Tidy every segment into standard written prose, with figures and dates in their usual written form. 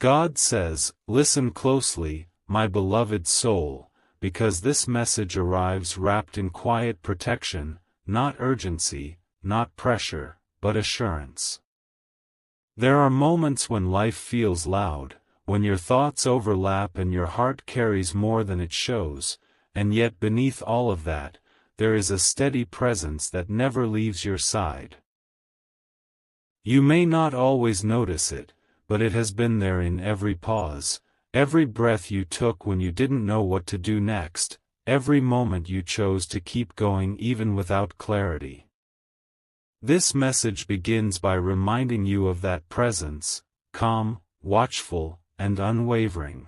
God says, "Listen closely, my beloved soul, because this message arrives wrapped in quiet protection, not urgency, not pressure, but assurance." There are moments when life feels loud, when your thoughts overlap and your heart carries more than it shows, and yet beneath all of that, there is a steady presence that never leaves your side. You may not always notice it, but it has been there in every pause, every breath you took when you didn't know what to do next, every moment you chose to keep going even without clarity. This message begins by reminding you of that presence, calm, watchful, and unwavering.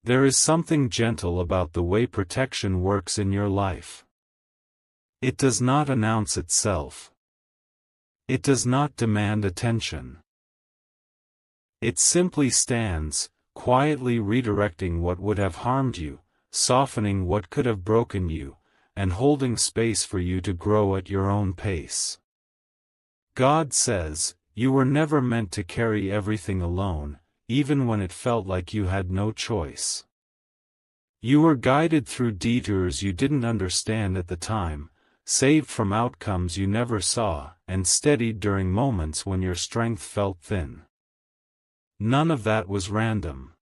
There is something gentle about the way protection works in your life. It does not announce itself. It does not demand attention. It simply stands, quietly redirecting what would have harmed you, softening what could have broken you, and holding space for you to grow at your own pace. God says, "You were never meant to carry everything alone, even when it felt like you had no choice. You were guided through detours you didn't understand at the time, saved from outcomes you never saw, and steadied during moments when your strength felt thin. None of that was random."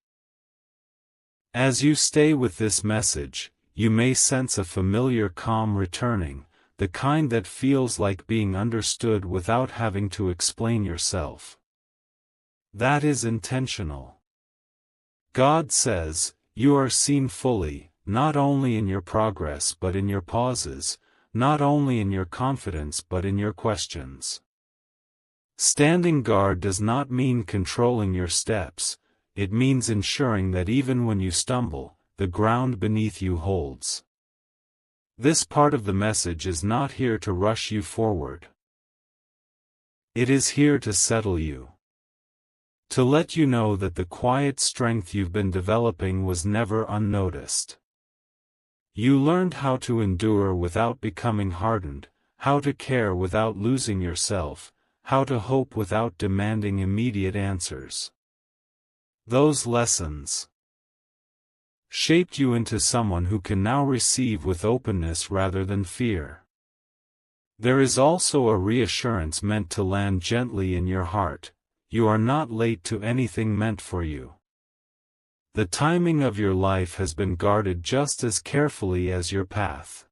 As you stay with this message, you may sense a familiar calm returning, the kind that feels like being understood without having to explain yourself. That is intentional. God says, "You are seen fully, not only in your progress but in your pauses, not only in your confidence but in your questions." Standing guard does not mean controlling your steps, it means ensuring that even when you stumble, the ground beneath you holds. This part of the message is not here to rush you forward. It is here to settle you. To let you know that the quiet strength you've been developing was never unnoticed. You learned how to endure without becoming hardened, how to care without losing yourself, how to hope without demanding immediate answers. Those lessons shaped you into someone who can now receive with openness rather than fear. There is also a reassurance meant to land gently in your heart: you are not late to anything meant for you. The timing of your life has been guarded just as carefully as your path.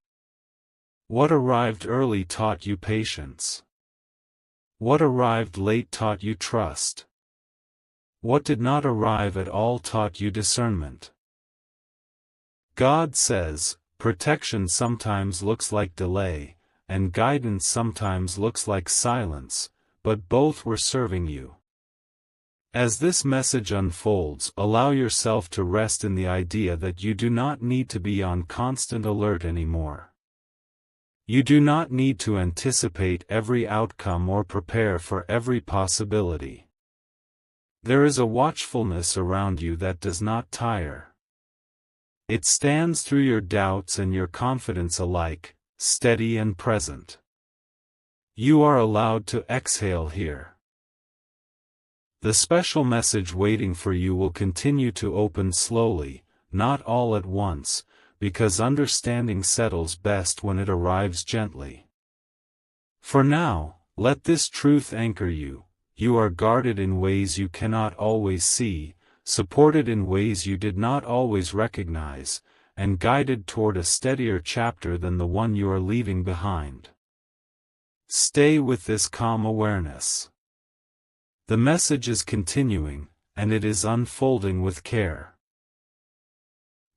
What arrived early taught you patience. What arrived late taught you trust. What did not arrive at all taught you discernment. God says, protection sometimes looks like delay, and guidance sometimes looks like silence, but both were serving you. As this message unfolds, allow yourself to rest in the idea that you do not need to be on constant alert anymore. You do not need to anticipate every outcome or prepare for every possibility. There is a watchfulness around you that does not tire. It stands through your doubts and your confidence alike, steady and present. You are allowed to exhale here. The special message waiting for you will continue to open slowly, not all at once, because understanding settles best when it arrives gently. For now, let this truth anchor you: you are guarded in ways you cannot always see, supported in ways you did not always recognize, and guided toward a steadier chapter than the one you are leaving behind. Stay with this calm awareness. The message is continuing, and it is unfolding with care.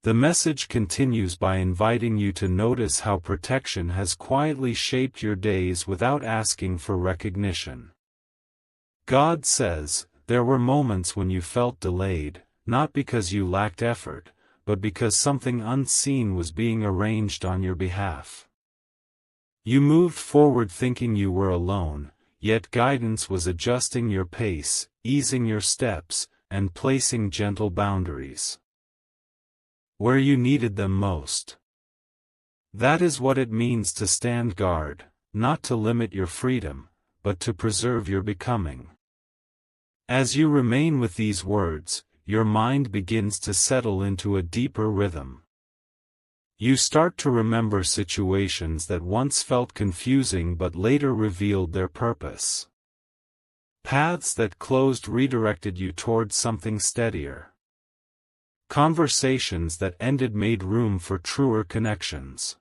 The message continues by inviting you to notice how protection has quietly shaped your days without asking for recognition. God says, there were moments when you felt delayed, not because you lacked effort, but because something unseen was being arranged on your behalf. You moved forward thinking you were alone, yet guidance was adjusting your pace, easing your steps, and placing gentle boundaries where you needed them most. That is what it means to stand guard, not to limit your freedom, but to preserve your becoming. As you remain with these words, your mind begins to settle into a deeper rhythm. You start to remember situations that once felt confusing but later revealed their purpose. Paths that closed redirected you towards something steadier. Conversations that ended made room for truer connections.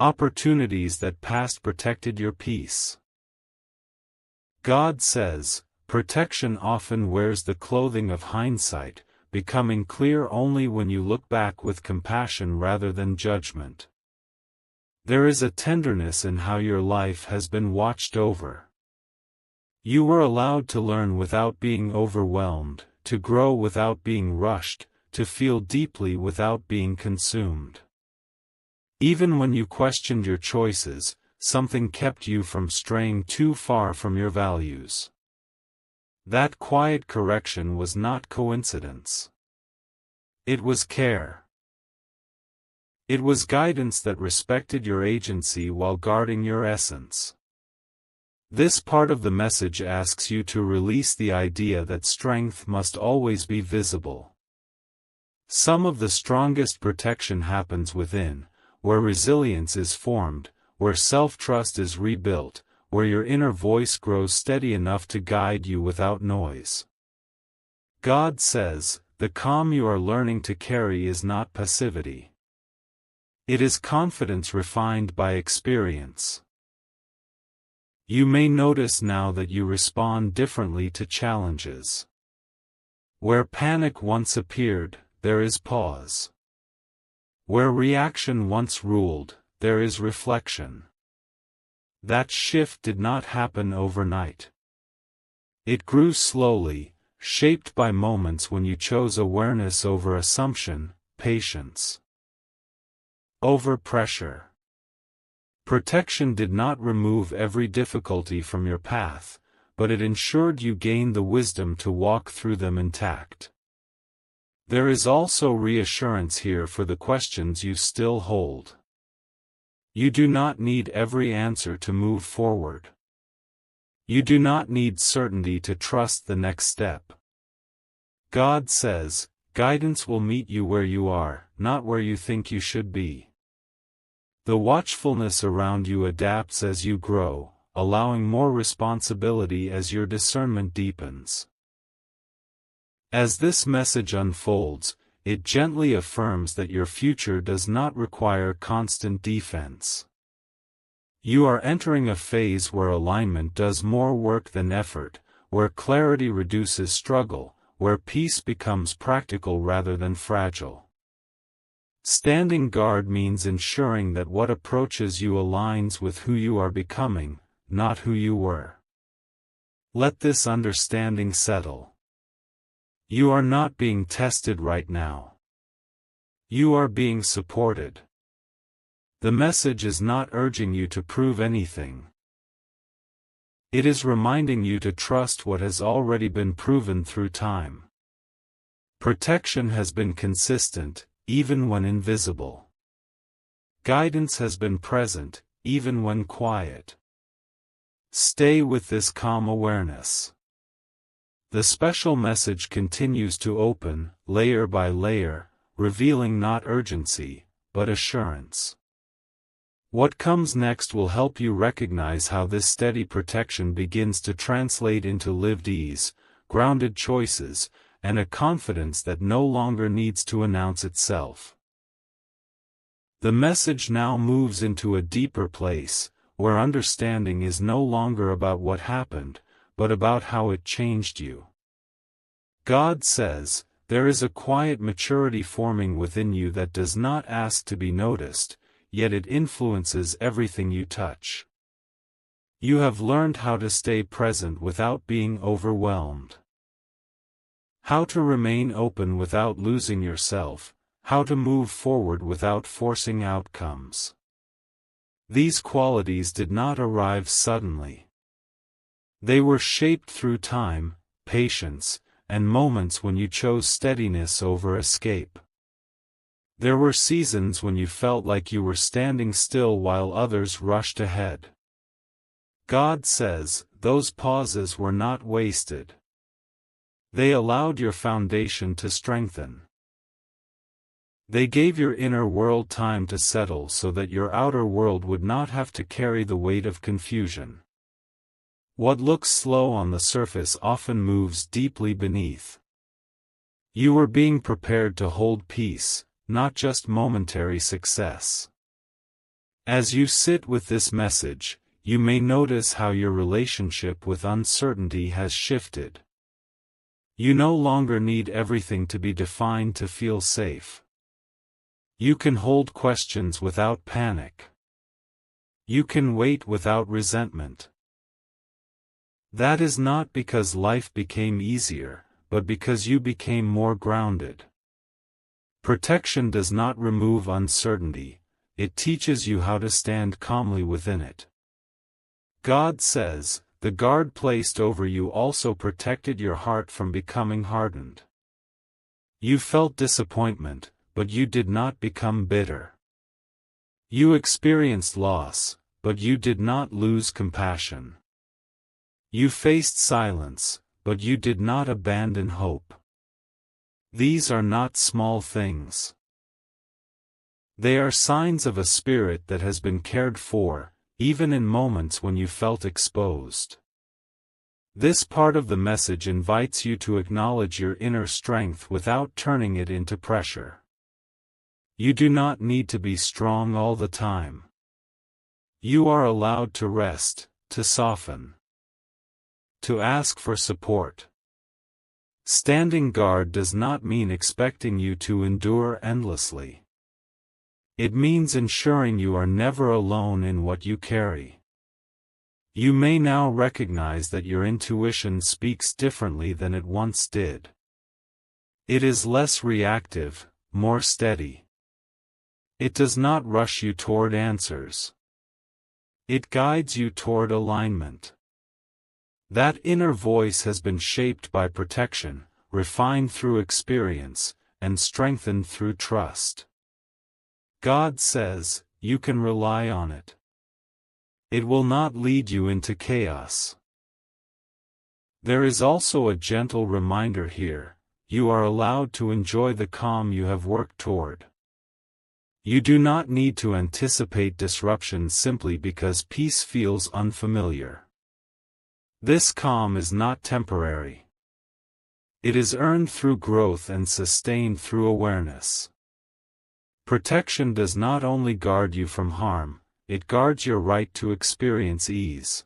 Opportunities that passed protected your peace. God says, protection often wears the clothing of hindsight, becoming clear only when you look back with compassion rather than judgment. There is a tenderness in how your life has been watched over. You were allowed to learn without being overwhelmed, to grow without being rushed, to feel deeply without being consumed. Even when you questioned your choices, something kept you from straying too far from your values. That quiet correction was not coincidence. It was care. It was guidance that respected your agency while guarding your essence. This part of the message asks you to release the idea that strength must always be visible. Some of the strongest protection happens within, where resilience is formed, where self-trust is rebuilt, where your inner voice grows steady enough to guide you without noise. God says, the calm you are learning to carry is not passivity. It is confidence refined by experience. You may notice now that you respond differently to challenges. Where panic once appeared, there is pause. Where reaction once ruled, there is reflection. That shift did not happen overnight. It grew slowly, shaped by moments when you chose awareness over assumption, patience over pressure. Protection did not remove every difficulty from your path, but it ensured you gained the wisdom to walk through them intact. There is also reassurance here for the questions you still hold. You do not need every answer to move forward. You do not need certainty to trust the next step. God says, guidance will meet you where you are, not where you think you should be. The watchfulness around you adapts as you grow, allowing more responsibility as your discernment deepens. As this message unfolds, it gently affirms that your future does not require constant defense. You are entering a phase where alignment does more work than effort, where clarity reduces struggle, where peace becomes practical rather than fragile. Standing guard means ensuring that what approaches you aligns with who you are becoming, not who you were. Let this understanding settle. You are not being tested right now. You are being supported. The message is not urging you to prove anything. It is reminding you to trust what has already been proven through time. Protection has been consistent, even when invisible. Guidance has been present, even when quiet. Stay with this calm awareness. The special message continues to open, layer by layer, revealing not urgency, but assurance. What comes next will help you recognize how this steady protection begins to translate into lived ease, grounded choices, and a confidence that no longer needs to announce itself. The message now moves into a deeper place, where understanding is no longer about what happened, but about how it changed you. God says, there is a quiet maturity forming within you that does not ask to be noticed, yet it influences everything you touch. You have learned how to stay present without being overwhelmed. How to remain open without losing yourself, how to move forward without forcing outcomes. These qualities did not arrive suddenly. They were shaped through time, patience, and moments when you chose steadiness over escape. There were seasons when you felt like you were standing still while others rushed ahead. God says, those pauses were not wasted. They allowed your foundation to strengthen. They gave your inner world time to settle so that your outer world would not have to carry the weight of confusion. What looks slow on the surface often moves deeply beneath. You were being prepared to hold peace, not just momentary success. As you sit with this message, you may notice how your relationship with uncertainty has shifted. You no longer need everything to be defined to feel safe. You can hold questions without panic. You can wait without resentment. That is not because life became easier, but because you became more grounded. Protection does not remove uncertainty, it teaches you how to stand calmly within it. God says, "The guard placed over you also protected your heart from becoming hardened." You felt disappointment, but you did not become bitter. You experienced loss, but you did not lose compassion. You faced silence, but you did not abandon hope. These are not small things. They are signs of a spirit that has been cared for, even in moments when you felt exposed. This part of the message invites you to acknowledge your inner strength without turning it into pressure. You do not need to be strong all the time. You are allowed to rest, to soften, to ask for support. Standing guard does not mean expecting you to endure endlessly. It means ensuring you are never alone in what you carry. You may now recognize that your intuition speaks differently than it once did. It is less reactive, more steady. It does not rush you toward answers. It guides you toward alignment. That inner voice has been shaped by protection, refined through experience, and strengthened through trust. God says, you can rely on it. It will not lead you into chaos. There is also a gentle reminder here, you are allowed to enjoy the calm you have worked toward. You do not need to anticipate disruption simply because peace feels unfamiliar. This calm is not temporary. It is earned through growth and sustained through awareness. Protection does not only guard you from harm, it guards your right to experience ease.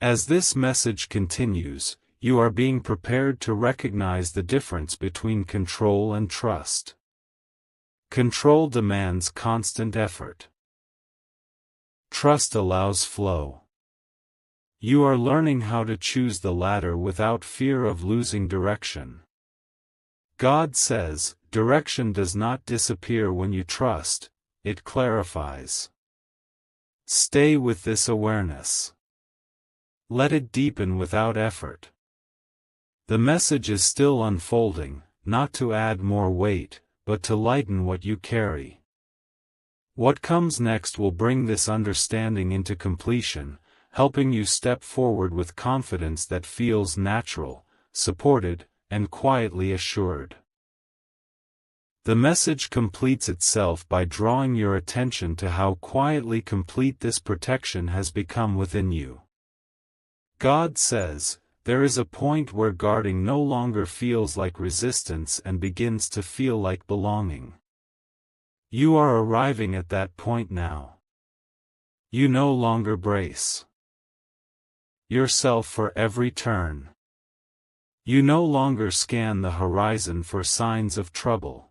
As this message continues, you are being prepared to recognize the difference between control and trust. Control demands constant effort. Trust allows flow. You are learning how to choose the latter without fear of losing direction. God says, direction does not disappear when you trust, it clarifies. Stay with this awareness. Let it deepen without effort. The message is still unfolding, not to add more weight, but to lighten what you carry. What comes next will bring this understanding into completion, helping you step forward with confidence that feels natural, supported, and quietly assured. The message completes itself by drawing your attention to how quietly complete this protection has become within you. God says, there is a point where guarding no longer feels like resistance and begins to feel like belonging. You are arriving at that point now. You no longer brace yourself for every turn. You no longer scan the horizon for signs of trouble.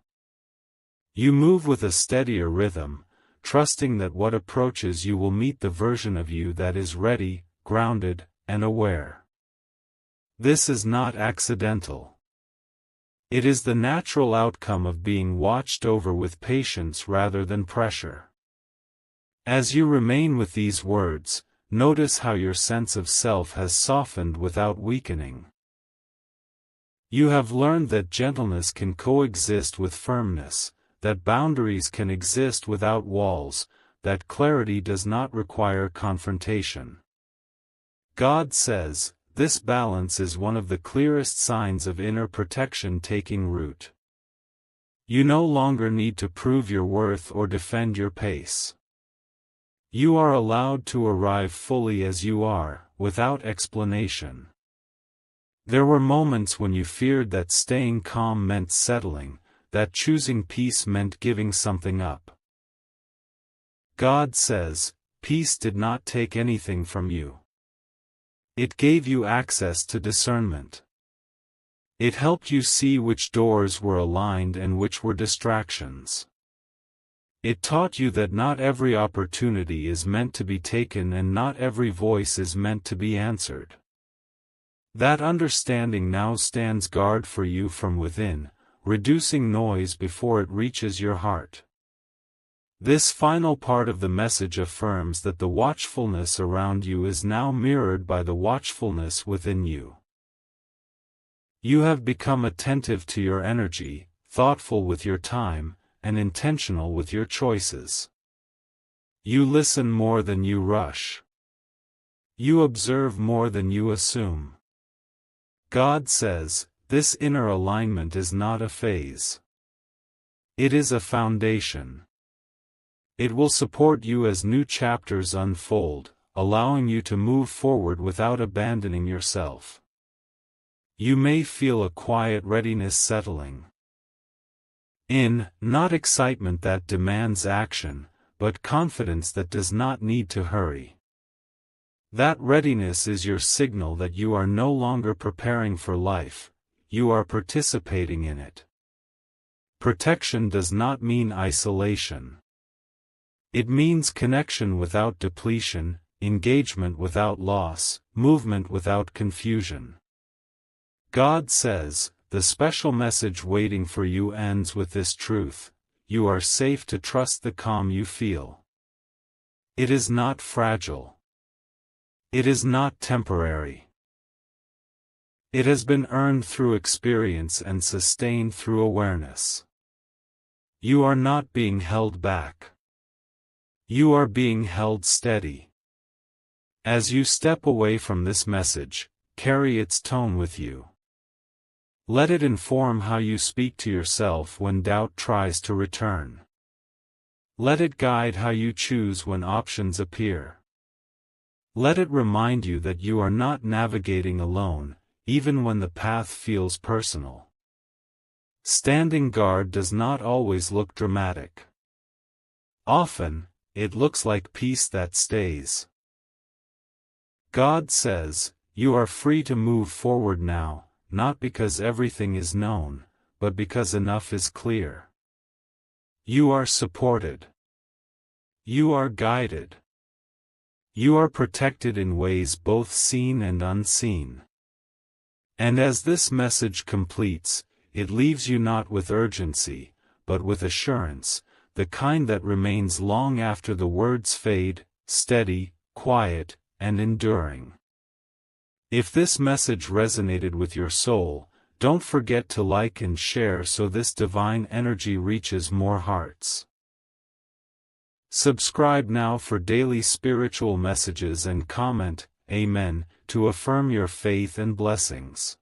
You move with a steadier rhythm, trusting that what approaches you will meet the version of you that is ready, grounded, and aware. This is not accidental. It is the natural outcome of being watched over with patience rather than pressure. As you remain with these words, notice how your sense of self has softened without weakening. You have learned that gentleness can coexist with firmness, that boundaries can exist without walls, that clarity does not require confrontation. God says, this balance is one of the clearest signs of inner protection taking root. You no longer need to prove your worth or defend your pace. You are allowed to arrive fully as you are, without explanation. There were moments when you feared that staying calm meant settling, that choosing peace meant giving something up. God says, peace did not take anything from you. It gave you access to discernment. It helped you see which doors were aligned and which were distractions. It taught you that not every opportunity is meant to be taken and not every voice is meant to be answered. That understanding now stands guard for you from within, reducing noise before it reaches your heart. This final part of the message affirms that the watchfulness around you is now mirrored by the watchfulness within you. You have become attentive to your energy, thoughtful with your time, and intentional with your choices. You listen more than you rush. You observe more than you assume. God says, this inner alignment is not a phase. It is a foundation. It will support you as new chapters unfold, allowing you to move forward without abandoning yourself. You may feel a quiet readiness settling in, not excitement that demands action, but confidence that does not need to hurry. That readiness is your signal that you are no longer preparing for life, you are participating in it. Protection does not mean isolation. It means connection without depletion, engagement without loss, movement without confusion. God says, the special message waiting for you ends with this truth: you are safe to trust the calm you feel. It is not fragile. It is not temporary. It has been earned through experience and sustained through awareness. You are not being held back. You are being held steady. As you step away from this message, carry its tone with you. Let it inform how you speak to yourself when doubt tries to return. Let it guide how you choose when options appear. Let it remind you that you are not navigating alone, even when the path feels personal. Standing guard does not always look dramatic. Often, it looks like peace that stays. God says, you are free to move forward now, not because everything is known, but because enough is clear. You are supported. You are guided. You are protected in ways both seen and unseen. And as this message completes, it leaves you not with urgency, but with assurance, the kind that remains long after the words fade, steady, quiet, and enduring. If this message resonated with your soul, don't forget to like and share so this divine energy reaches more hearts. Subscribe now for daily spiritual messages and comment, Amen, to affirm your faith and blessings.